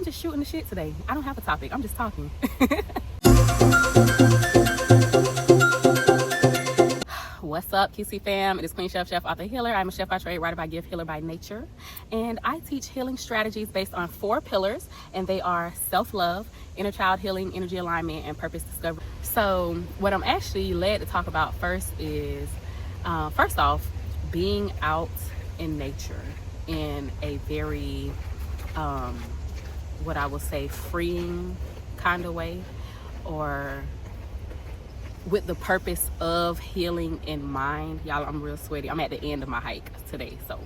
I'm just shooting the shit today. I don't have a topic. I'm just talking. What's up, QC fam? It is Queen Chef, author, healer. I'm a chef by trade, writer by gift, healer by nature. And I teach healing strategies based on 4 pillars, and they are self-love, inner child healing, energy alignment, and purpose discovery. So what I'm actually led to talk about first is, first off, being out in nature in a very, what I will say, freeing kind of way, or with the purpose of healing in mind. Y'all, I'm real sweaty. I'm at the end of my hike today. So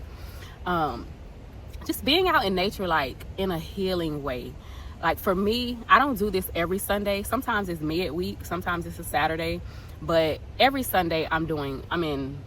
just being out in nature, like in a healing way. Like for me, I don't do this every Sunday. Sometimes it's midweek, sometimes it's a Saturday, but every Sunday I'm in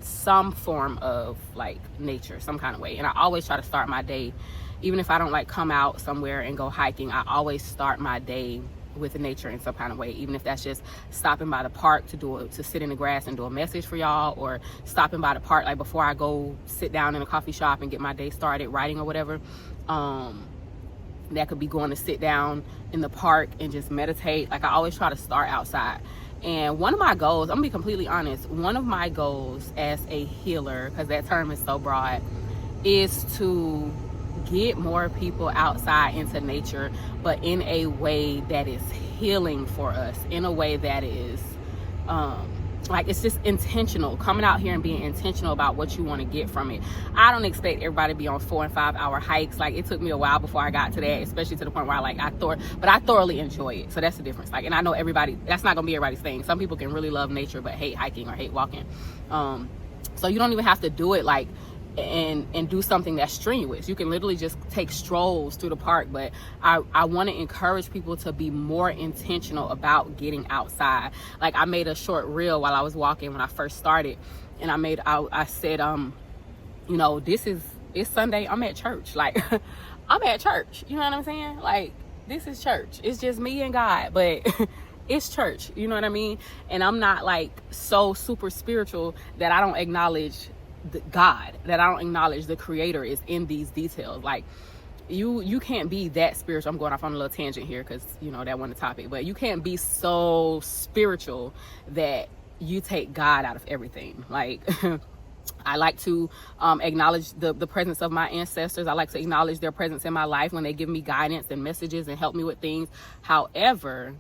some form of like nature, some kind of way. And I always try to start my day, even if I don't like come out somewhere and go hiking, I always start my day with nature in some kind of way, even if that's just stopping by the park to sit in the grass and do a message for y'all, or stopping by the park like before I go sit down in a coffee shop and get my day started writing or whatever. That could be going to sit down in the park and just meditate. Like I always try to start outside. And one of my goals, I'm gonna be completely honest, one of my goals as a healer, because that term is so broad, is to get more people outside into nature, but in a way that is healing for us, in a way that is like it's just intentional, coming out here and being intentional about what you want to get from it. I don't expect everybody to be on 4 and 5 hour hikes. Like it took me a while before I got to that, especially to the point where I thoroughly enjoy it. So that's the difference. Like, and I know that's not gonna be everybody's thing. Some people can really love nature but hate hiking or hate walking. So you don't even have to do it like and do something that's strenuous. You can literally just take strolls through the park, but I want to encourage people to be more intentional about getting outside. Like I made a short reel while I was walking when I first started, and I said, you know, it's Sunday, I'm at church. Like I'm at church, you know what I'm saying? Like this is church. It's just me and God, but it's church, you know what I mean? And I'm not like so super spiritual that I don't acknowledge God, that I don't acknowledge the creator is in these details. Like you can't be that spiritual. I'm going off on a little tangent here because you know that wasn't the topic, but you can't be so spiritual that you take God out of everything. Like I like to acknowledge the presence of my ancestors. I like to acknowledge their presence in my life when they give me guidance and messages and help me with things. However,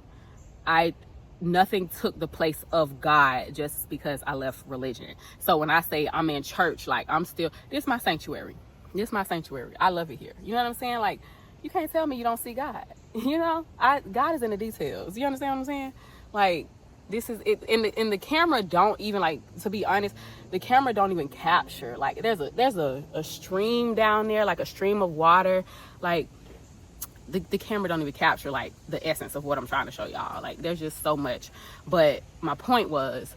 nothing took the place of God just because I left religion. So when I say I'm in church, like this is my sanctuary. This is my sanctuary. I love it here. You know what I'm saying? Like you can't tell me you don't see God. You know, God is in the details. You understand what I'm saying? Like this is it. In the camera don't even, like, to be honest, the camera don't even capture. Like there's a stream down there, like a stream of water. Like the camera don't even capture like the essence of what I'm trying to show y'all. Like there's just so much. But my point was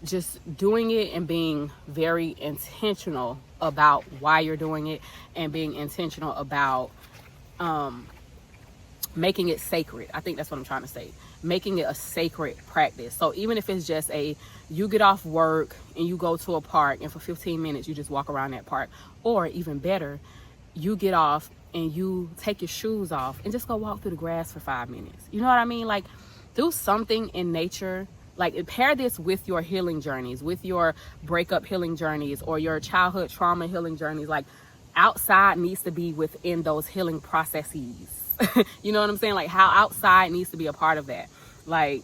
just doing it and being very intentional about why you're doing it, and being intentional about making it sacred. I think that's what I'm trying to say. Making it a sacred practice. So even if it's just you get off work and you go to a park and for 15 minutes you just walk around that park, or even better, you get off and you take your shoes off and just go walk through the grass for 5 minutes. You know what I mean? Like do something in nature. Like pair this with your healing journeys, with your breakup healing journeys, or your childhood trauma healing journeys. Like outside needs to be within those healing processes. You know what I'm saying? Like how outside needs to be a part of that. Like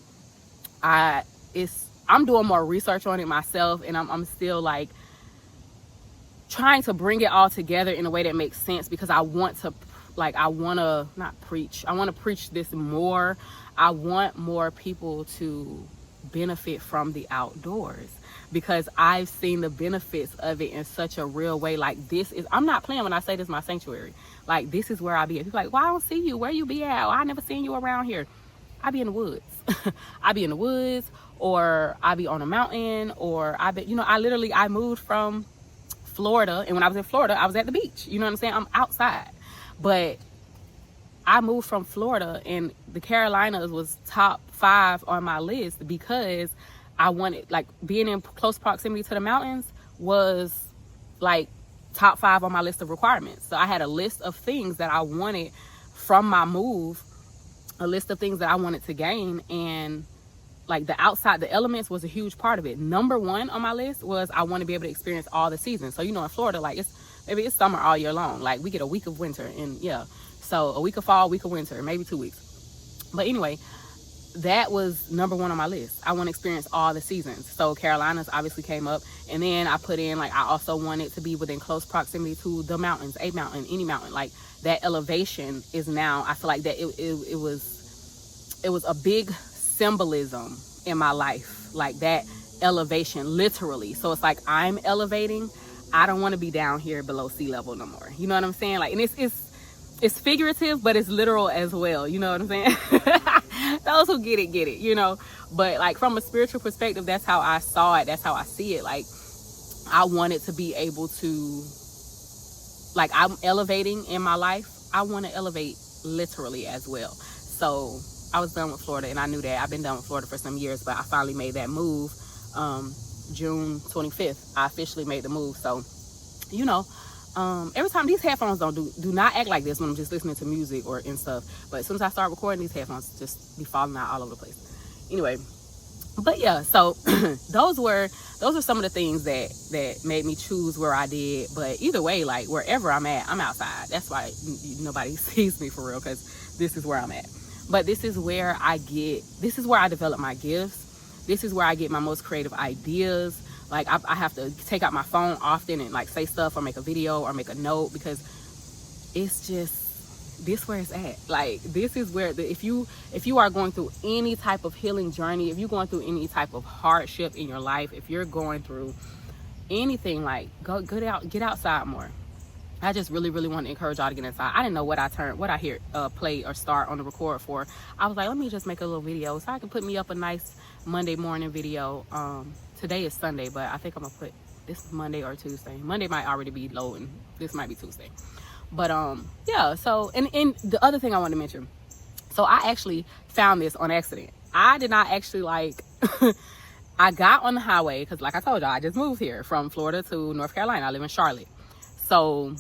I'm doing more research on it myself, and I'm still like trying to bring it all together in a way that makes sense, because I want to preach this more. I want more people to benefit from the outdoors, because I've seen the benefits of it in such a real way. Like I'm not playing when I say this is my sanctuary. Like this is where I be at. People are like, well, I don't see you. Where you be at? Oh, I never seen you around here. I be in the woods. I be in the woods, or I be on a mountain, or I moved from Florida, and when I was in Florida, I was at the beach. You know what I'm saying? I'm outside. But I moved from Florida, and the Carolinas was top 5 on my list because I wanted, like, being in close proximity to the mountains was like top 5 on my list of requirements. So I had a list of things that I wanted from my move a list of things that I wanted to gain, and like the outside, the elements was a huge part of it. Number one on my list was I want to be able to experience all the seasons. So, you know, in Florida, like maybe it's summer all year long. Like we get a week of winter, and yeah, so a week of fall, week of winter, maybe 2 weeks. But anyway, that was number one on my list. I want to experience all the seasons. So Carolinas obviously came up, and then I put in like I also wanted to be within close proximity to the mountains, a mountain, any mountain. Like that elevation is now, I feel like that it was a big symbolism in my life, like that elevation, literally. So it's like I'm elevating. I don't want to be down here below sea level no more. You know what I'm saying? Like, and it's figurative, but it's literal as well. You know what I'm saying? Those who get it, you know. But like from a spiritual perspective, that's how I saw it. That's how I see it. Like I wanted to be able to, like I'm elevating in my life. I want to elevate literally as well. So I was done with Florida, and I knew that. I've been done with Florida for some years, but I finally made that move. June 25th, I officially made the move. So, you know, every time these headphones do not act like this when I'm just listening to music or and stuff. But as soon as I start recording, these headphones just be falling out all over the place. Anyway, but yeah, so those are some of the things that made me choose where I did. But either way, like wherever I'm at, I'm outside. That's why nobody sees me for real, because this is where I'm at. But this is where I develop my gifts. This is where I get my most creative ideas. Like I have to take out my phone often and like say stuff or make a video or make a note, because it's just this where it's at. Like this is where if you are going through any type of healing journey, if you're going through any type of hardship in your life, if you're going through anything, like get outside more. I just really want to encourage y'all to get inside. I didn't know what I hear play or start on the record for. I was like, let me just make a little video so I can put me up a nice Monday morning video. Today is Sunday, but I think I'm gonna put this Monday or Tuesday. Monday might already be loading. This might be Tuesday. But yeah, so and the other thing I wanted to mention, so I actually found this on accident. I did not actually like I got on the highway because, like I told y'all, I just moved here from Florida to North Carolina. I live in Charlotte. So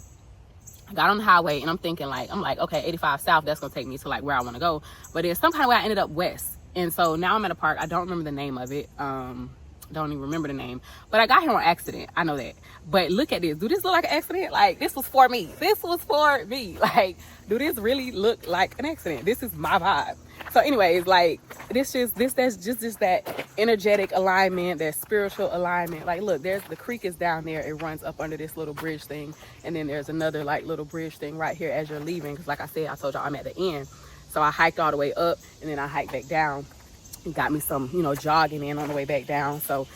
I got on the highway and I'm thinking I'm like, okay, 85 south, that's gonna take me to like where I want to go. But then some kind of way I ended up west. And so now I'm at a park. I don't remember the name of it. Don't even remember the name. But I got here on accident. I know that. But look at this. Do this look like an accident? Like, this was for me. This was for me. Like, do this really look like an accident? This is my vibe. So anyways, like, that's just that energetic alignment, that spiritual alignment. Like, look, the creek is down there. It runs up under this little bridge thing. And then there's another like little bridge thing right here as you're leaving. Because like I said, I told y'all I'm at the end. So I hiked all the way up and then I hiked back down. It got me some, jogging in on the way back down. So,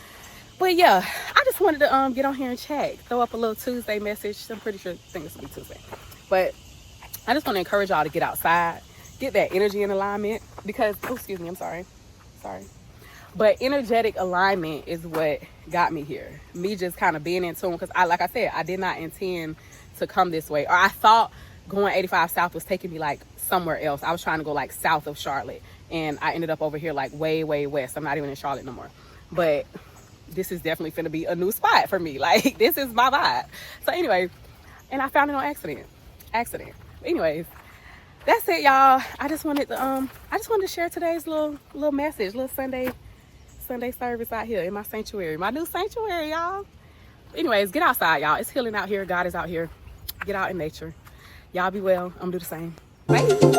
but yeah, I just wanted to get on here and chat, throw up a little Tuesday message. I'm pretty sure this will be Tuesday. But I just want to encourage y'all to get outside, get that energy in alignment, because, excuse me, I'm sorry. But energetic alignment is what got me here. Me just kind of being in tune, because like I said, I did not intend to come this way. Or I thought going 85 south was taking me like somewhere else. I was trying to go like south of Charlotte, and I ended up over here like way west. I'm not even in Charlotte no more. But this is definitely finna be a new spot for me. Like, this is my vibe. So anyway, and I found it on accident. But anyways, that's it, y'all. I just wanted to share today's little message, little Sunday service out here in my sanctuary, my new sanctuary, y'all. Anyways, get outside, y'all. It's healing out here. God is out here. Get out in nature. Y'all be well. I'm gonna do the same. Bye.